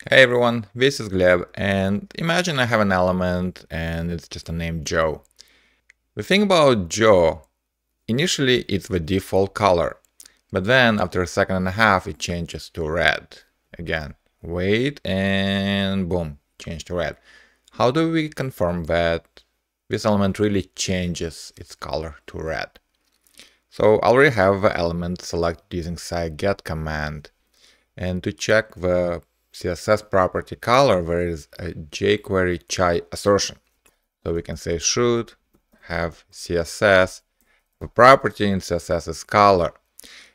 Hey everyone, this is Gleb, and imagine I have an element and it's just a name Joe. The thing about Joe, initially it's the default color, but then after a second and a half it changes to red. Again, wait and boom, change to red. How do we confirm that this element really changes its color to red? So I already have the element selected using cy.get command, and to check the CSS property color, there is a jQuery-Chai assertion. So we can say should have CSS. The property in CSS is color.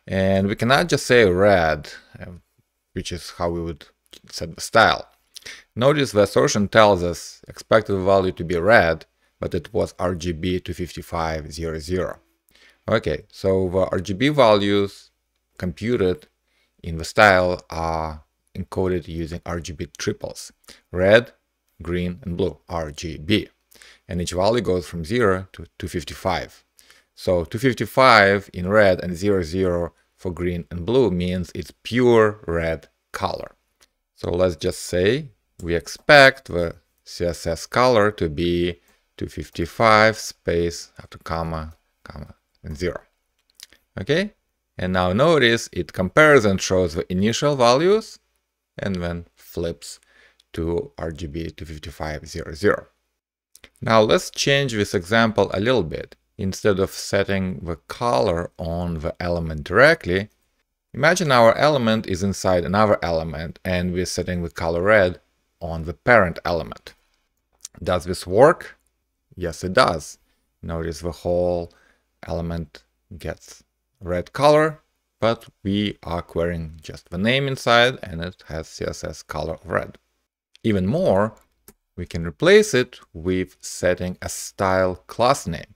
And we cannot just say red, which is how we would set the style. Notice the assertion tells us expected value to be red, but it was RGB 25500. Okay, so the RGB values computed in the style are encoded using RGB triples: red, green, and blue, RGB. And each value goes from 0 to 255. So 255 in red and 00 for green and blue means it's pure red color. So let's just say we expect the CSS color to be 255 space after comma, comma, and 0. Okay? And now notice it compares and shows the initial values and then flips to RGB 25500. Now let's change this example a little bit. Instead of setting the color on the element directly, imagine our element is inside another element and we're setting the color red on the parent element. Does this work? Yes, it does. Notice the whole element gets red color, but we are querying just the name inside and it has CSS color of red. Even more, we can replace it with setting a style class name.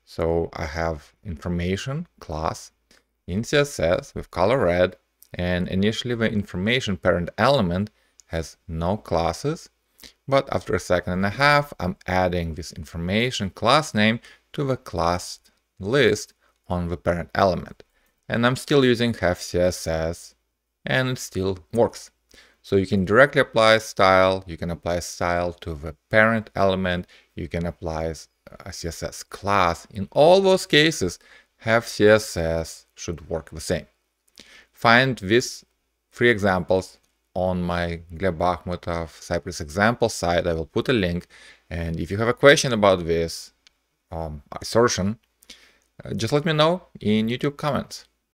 So I have information class in CSS with color red, and initially the information parent element has no classes, but after a second and a half I'm adding this information class name to the class list on the parent element. And I'm still using have.css, and it still works. So you can directly apply style, you can apply style to the parent element, you can apply a CSS class. In all those cases, have.css should work the same. Find these 3 examples on my Gleb Bakhmutov Cypress example site. I will put a link, and if you have a question about this assertion, just let me know in YouTube comments.